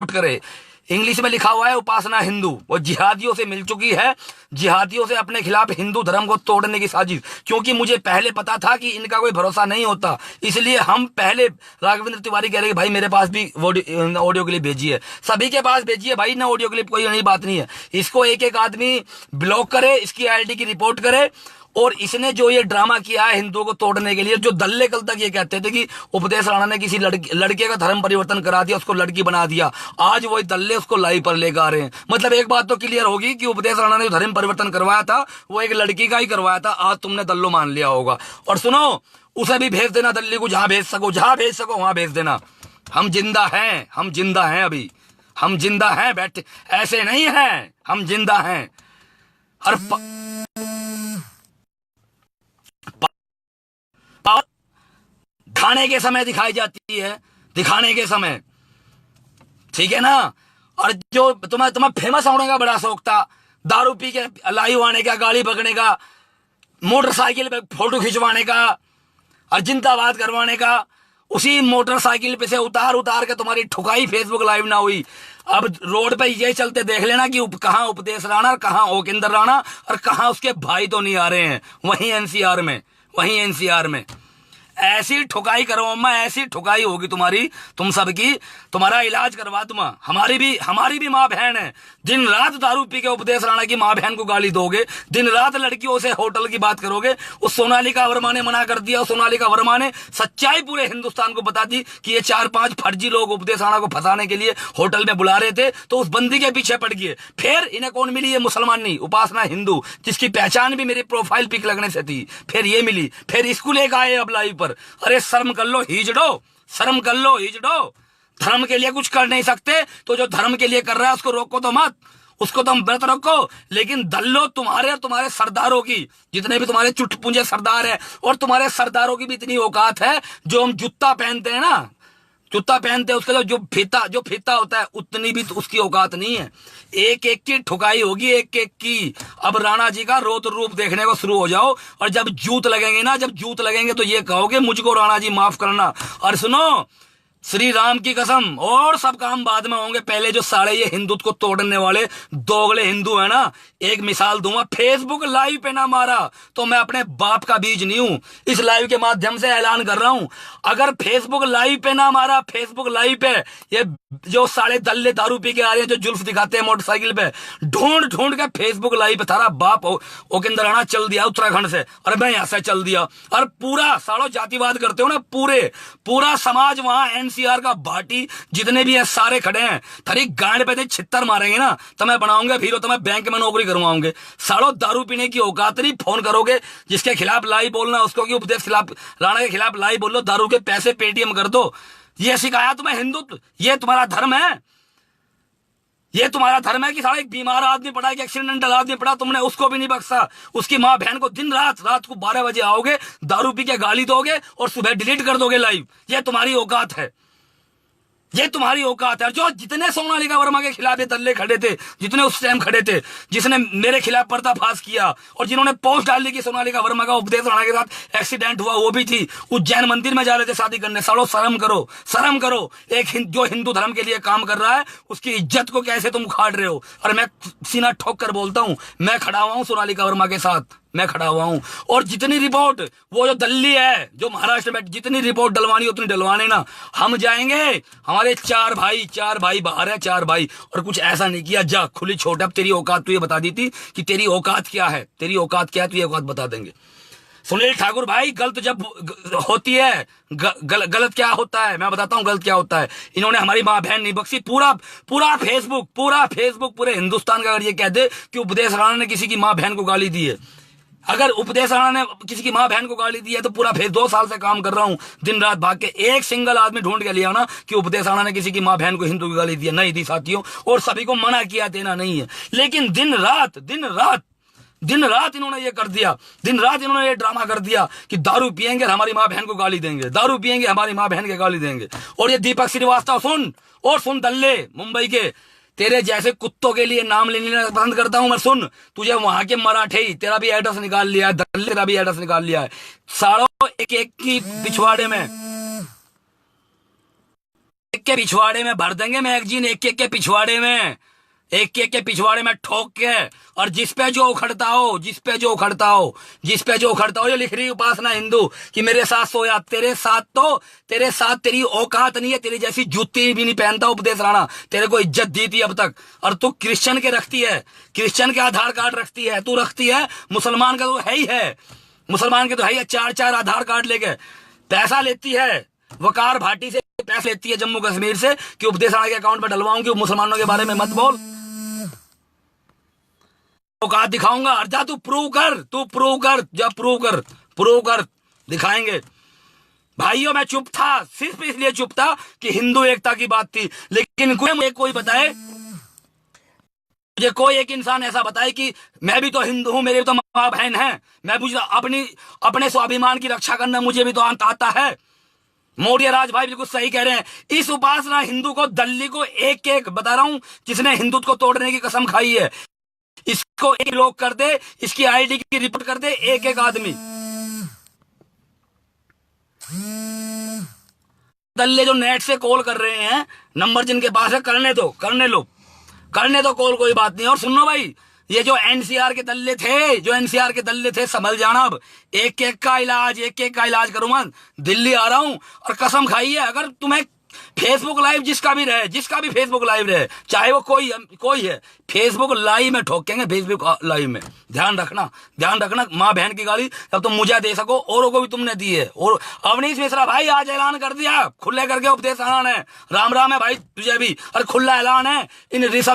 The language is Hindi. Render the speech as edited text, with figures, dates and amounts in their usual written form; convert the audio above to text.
करे। इंग्लिश में लिखा हुआ है उपासना हिंदू, वो जिहादियों से मिल चुकी है, जिहादियों से अपने खिलाफ हिंदू धर्म को तोड़ने की साजिश। क्योंकि मुझे पहले पता था कि इनका कोई भरोसा नहीं होता, इसलिए हम पहले राघवेंद्र तिवारी कह रहे कि भाई मेरे पास भी ऑडियो क्लिप भेजिए, सभी के पास भेजिए भाई ना ऑडियो क्लिप, कोई नई बात नहीं है। इसको एक एक आदमी ब्लॉक करे, इसकी आईडी की रिपोर्ट करे। और इसने जो ये ड्रामा किया है हिंदुओं को तोड़ने के लिए, जो दल्ले कल तक ये कहते थे कि उपदेश राणा ने किसी लड़के का धर्म परिवर्तन करा दिया, उसको लड़की बना दिया, आज वही दल्ले उसको लाइव पर लेकर आ रहे हैं। मतलब एक बात तो क्लियर होगी कि उपदेश राणा ने जो धर्म परिवर्तन करवाया था वो एक लड़की का ही करवाया था, आज तुमने दल्लो मान लिया होगा। और सुनो, उसे भी भेज देना दल्ली को, जहां भेज सको वहां भेज देना। हम जिंदा हैं, हम जिंदा हैं, अभी हम जिंदा हैं, बैठे ऐसे नहीं हैं, हम जिंदा हैं। हर दिखाने के समय दिखाई जाती है, दिखाने के समय, ठीक है ना। और जो तुम्हें फेमस होने का बड़ा शौक था, दारू पी के लाइव आने का, गाड़ी पकड़ने का, मोटरसाइकिल पे फोटो खिंचवाने का और जिंदाबाद करवाने का, उसी मोटरसाइकिल पे से उतार के तुम्हारी ठुकाई फेसबुक लाइव ना हुई। अब रोड पे ये चलते देख लेना कि कहां उपदेश राणा, कहां ओकेंद्र राणा और कहां उसके भाई तो नहीं आ रहे हैं, वहीं एनसीआर में, वहीं एनसीआर में। ऐसी ठुकाई करवाऊंगा, ऐसी ठुकाई होगी तुम्हारी, तुम सबकी, तुम्हारा इलाज करवा दूंगा। हमारी भी माँ बहन है। दिन रात दारू पी के उपदेश राणा की माँ बहन को गाली दोगे, दिन रात लड़कियों से होटल की बात करोगे। उस सोनालिका वर्मा ने मना कर दिया, उस सोनालिका वर्मा ने सच्चाई पूरे हिंदुस्तान को बता दी कि ये 4-5 फर्जी लोग उपदेश राणा को फंसाने के लिए होटल में बुला रहे थे, तो उस बंदी के पीछे पड़ गए। फिर इन्हें कौन मिली? ये मुसलमान नहीं, उपासना हिंदू, जिसकी पहचान भी मेरी प्रोफाइल पिक लगने से थी, फिर ये मिली, फिर इसको लेकर आए अब लाइव पर। अरे शर्म कर लो हिजड़ो, शर्म कर लो हिजड़ो। धर्म के लिए कुछ कर नहीं सकते तो जो धर्म के लिए कर रहा है उसको रोको तो मत, उसको तुम व्रत रखो। लेकिन दल्लो तुम्हारे और तुम्हारे सरदारों की, जितने भी तुम्हारे चुटपुंजे सरदार है, और तुम्हारे सरदारों की भी इतनी औकात है, जो हम जूता पहनते हैं ना, जूता पहनते हैं उसका जो फीता होता है, उतनी भी तो उसकी औकात नहीं है। एक एक की ठुकाई होगी, एक एक की। अब राणा जी का रोत रूप देखने को शुरू हो जाओ, और जब जूत लगेंगे ना, जब जूत लगेंगे तो ये कहोगे मुझको राणा जी माफ करना। और सुनो, श्री राम की कसम, और सब काम बाद में होंगे, पहले जो सारे ये हिंदुत्व को तोड़ने वाले दोगले हिंदू है ना, एक मिसाल दूंगा, फेसबुक लाइव पे ना मारा तो मैं अपने बाप का बीज नहीं हूं। इस लाइव के माध्यम से ऐलान कर रहा हूं, अगर फेसबुक लाइव पे ना मारा, फेसबुक लाइव पे ये जो साले दल्ले दारू पी के आ रहे हैं, जो जुल्फ दिखाते हैं मोटरसाइकिल पे, ढूंढ के फेसबुक लाइव पे थारा बाप ओकेंद्र राणा चल दिया उत्तराखंड से, और मैं यहां से चल दिया, और पूरा सालों जातिवाद करते हो ना, पूरा समाज वहां एनसीआर का भाटी जितने भी है सारे खड़े हैं, थारी गांड पे छित्तर मारेंगे ना तो मैं बनाऊंगा हीरो, तो मैं बैंक में नौकरी करवाऊंगे। सालों दारू पीने की औकात नहीं, फोन करोगे जिसके खिलाफ लाइव बोलना उसको कि उपदेश खिलाफ राणा के खिलाफ लाइव बोलो, दारू के पैसे पेटीएम कर दो। ये सिखाया तुम्हें हिंदुत्व? ये तुम्हारा धर्म है? ये तुम्हारा धर्म है कि साला एक बीमार आदमी पड़ा, एक एक्सीडेंटल आदमी पड़ा, तुमने उसको भी नहीं बख्शा, उसकी माँ बहन को दिन रात को 12 बजे आओगे, दारू पी के गाली दोगे और सुबह डिलीट कर दोगे लाइव। ये तुम्हारी औकात है, ये तुम्हारी औकात है। जो जितने सोनालिका वर्मा के खिलाफ ये दल्ले खड़े थे, जितने उस टाइम खड़े थे, जिसने मेरे खिलाफ पर्दाफाश किया और जिन्होंने पोस्ट डाल दी कि सोनालिका वर्मा का उपदेश राणा के साथ एक्सीडेंट हुआ, वो भी थी उज्जैन मंदिर में जा रहे थे शादी करने। सालों शर्म करो, शर्म करो। एक जो हिंदू धर्म के लिए काम कर रहा है उसकी इज्जत को कैसे तुम उखाड़ रहे हो। और मैं सीना ठोक कर बोलता हूं, मैं खड़ा हुआ हूं सोनालिका वर्मा के साथ, मैं खड़ा हुआ हूं। और जितनी रिपोर्ट वो जो दल्ली है जो महाराष्ट्र में, जितनी रिपोर्ट डलवानी उतनी डलवाने ना, हम जाएंगे। हमारे चार भाई बाहर है, 4 भाई, और कुछ ऐसा नहीं किया, जा खुली छोड़। अब तेरी औकात तुझे बता दी थी कि तेरी औकात क्या है, तेरी औकात क्या है, तुझे औकात बता देंगे। सुनील ठाकुर भाई, गलत जब होती है, गलत क्या होता है मैं बताता हूं, गलत क्या होता है। इन्होंने हमारी माँ बहन नहीं बख्शी। पूरा फेसबुक पूरे हिंदुस्तान का अगर ये कह दे कि उपदेश राणा ने किसी की माँ बहन को गाली दी है, अगर उपदेश राणा ने किसी की माँ बहन को गाली दी है, तो पूरा फेस 2 साल से काम कर रहा हूं, दिन रात भाग के, एक सिंगल आदमी ढूंढ के लिया ना कि उपदेश राणा ने किसी की माँ बहन को हिंदू की गाली दी है, नहीं दी साथियों, और सभी को मना किया, देना नहीं है। लेकिन दिन रात इन्होंने ये कर दिया, दिन रात इन्होंने ये ड्रामा कर दिया कि दारू पियेंगे और हमारी माँ बहन को गाली देंगे, दारू पियेंगे हमारी माँ बहन के गाली देंगे। और ये दीपक श्रीवास्तव, सुन दल्ले मुंबई के, तेरे जैसे कुत्तों के लिए नाम लेने पसंद करता हूं मैं। सुन, तुझे वहां के मराठे ही तेरा भी एड्रेस निकाल लिया है, दल्ले तेरा भी एड्रेस निकाल लिया है। सालों एक की पिछवाड़े में, एक के पिछवाड़े में भर देंगे मैगजीन, एक एक के पिछवाड़े में, एक एक के पिछवाड़े में ठोक के। और जिस पे जो उखड़ता हो, जिस पे जो उखड़ता हो, जिस पे जो उखड़ता हो, ये लिख रही उपासना हिंदू कि मेरे साथ सोया, तेरे साथ तेरी औकात नहीं है, तेरी जैसी जूती भी नहीं पहनता उपदेश राणा, तेरे को इज्जत दी थी अब तक। और तू क्रिश्चियन के रखती है, क्रिश्चियन के आधार कार्ड रखती है, तू रखती है, मुसलमान का तो है ही है, मुसलमान के तो है ही, 4-4 आधार कार्ड लेके पैसा लेती है, वकार भाटी से पैसे लेती है जम्मू कश्मीर से कि उपदेश राणा के अकाउंट पर डलवाऊं कि मुसलमानों के बारे में मत बोल। औकात दिखाऊंगा, और जा तू प्रूव कर, जा प्रूव कर, दिखाएंगे। भाइयों मैं चुप था, सिर्फ इसलिए चुप था कि हिंदू एकता की बात थी, लेकिन कोई बताए, मुझे कोई एक इंसान ऐसा बताए कि मैं भी तो हिंदू हूं, मेरे भी तो माँ बहन है, मैं मुझे अपने स्वाभिमान की रक्षा करना मुझे भी तो आता है। मौर्य राज भाई बिल्कुल सही कह रहे हैं। इस उपासना हिंदू को, दल्ली को, एक एक बता रहा हूं जिसने हिंदुत्व को तोड़ने की कसम खाई है, इसको एक लोग कर दे, इसकी आईडी की रिपोर्ट कर दे, एक एक आदमी। दल्ले जो नेट से कॉल कर रहे हैं, नंबर जिनके पास है, करने दो कॉल, कोई बात नहीं। और सुनो भाई, ये जो एनसीआर के दल्ले थे, संभल जाना, अब एक एक का इलाज करूंगा। दिल्ली आ रहा हूं और कसम खाई है, अगर तुम्हें फेसबुक लाइव जिसका भी फेसबुक लाइव रहे, चाहे वो कोई है, फेसबुक लाइव में ठोकेंगे, फेसबुक लाइव में। ध्यान रखना, माँ बहन की गाली जब तुम मुझे दे सको, औरों को भी तुमने दी है। और अवनीश मिश्रा भाई आज ऐलान कर दिया खुले करके, उपदेश राणा ने, राम राम है भाई तुझे भी, और खुला ऐलान है इन ऋषभ